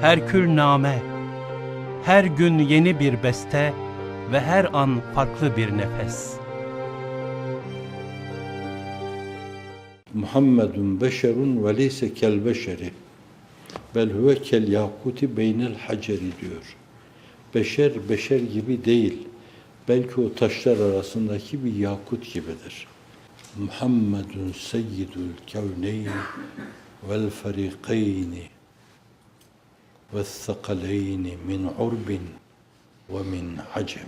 herkülname, her gün yeni bir beste ve her an farklı bir nefes. Muhammedun beşerun ve leyse kel beşeri. Bel huve kel yakuti beynel haceri diyor. Beşer, beşer gibi değil. Belki o taşlar arasındaki bir yakut gibidir. Muhammedun seyyidul kevneyni vel ferikayni ve thaqaleyni min urbin ve min hacem.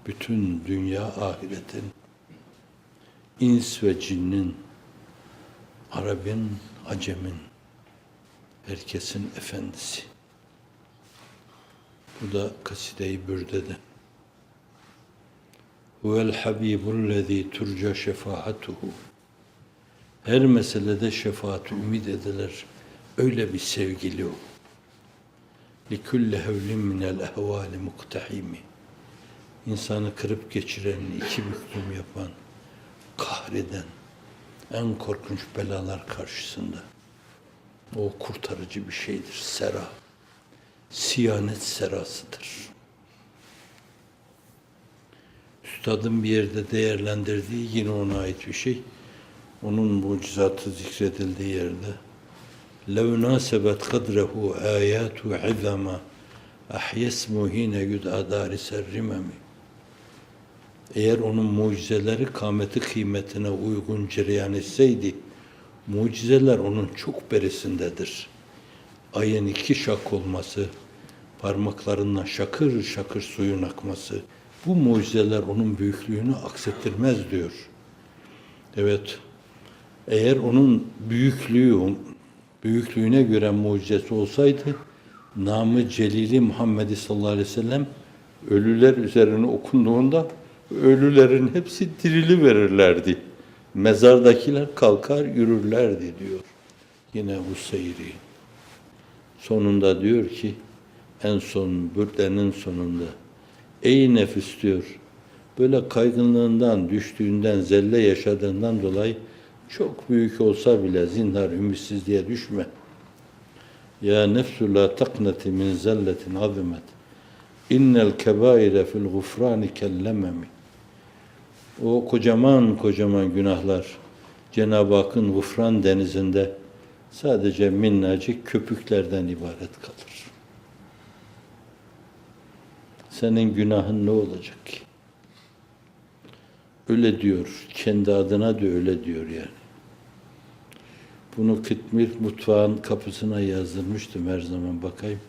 Bütün dünya ahiretin, ins ve cinnin, Arap'ın, Acem'in, herkesin efendisi. Bu da Kaside-i Bürde'de. Huvel habibullezî turca şefaatuhu. Her meselede şefaat ümid edilir. Öyle bir sevgili o. Likulli hevlin minel ehvâli muktahimi. İnsanı kırıp geçiren, iki büklüm yapan, kahreden, en korkunç belalar karşısında o kurtarıcı bir şeydir. Sera, siyanet serasıdır. Üstadın bir yerde değerlendirdiği yine ona ait bir şey. Onun mucizatı zikredildiği yerde لَوْ نَاسَبَتْ قَدْرَهُ آيَاتُ عِذَمَا اَحْيَسْمُ هِينَ يُدْعَ دَارِسَ الرِّمَمِ. Eğer onun mucizeleri kâmeti kıymetine uygun cereyan etseydi, mucizeler onun çok berisindedir. Ayın iki şak olması, parmaklarından şakır şakır suyun akması, bu mucizeler onun büyüklüğünü aksettirmez diyor. Evet, eğer onun büyüklüğüne göre mucizesi olsaydı, namı celili Muhammed sallallahu aleyhi ve sellem ölüler üzerine okunduğunda ölülerin hepsi dirili verirlerdi. Mezardakiler kalkar yürürlerdi diyor. Yine Huseyri. Sonunda diyor ki, en son bürdenin sonunda, ey nefis diyor, böyle kaygınlığından, düştüğünden, zelle yaşadığından dolayı çok büyük olsa bile zinhar ümitsizliğe düşme. Ya nefsu la taqnati min zelletin azimet. İnnel kebaire fil gufrani kellememi. O kocaman kocaman günahlar Cenab-ı Hakk'ın gufran denizinde sadece minnacık köpüklerden ibaret kalır. Senin günahın ne olacak ki? Öyle diyor. Kendi adına da öyle diyor yani. Bunu Kıtmir mutfağın kapısına yazdırmıştım her zaman bakayım.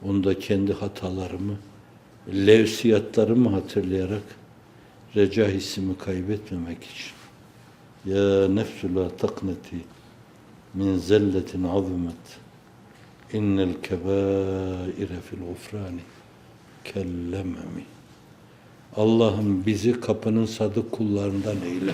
Onda kendi hatalarımı, levsiyatlarımı hatırlayarak reca hissimi kaybetmemek için. Ya nefsü la takneti min zelletin azimet. İnnel kebaire fil gufrani kellememi. Allah'ım bizi kapının sadık kullarından eyle.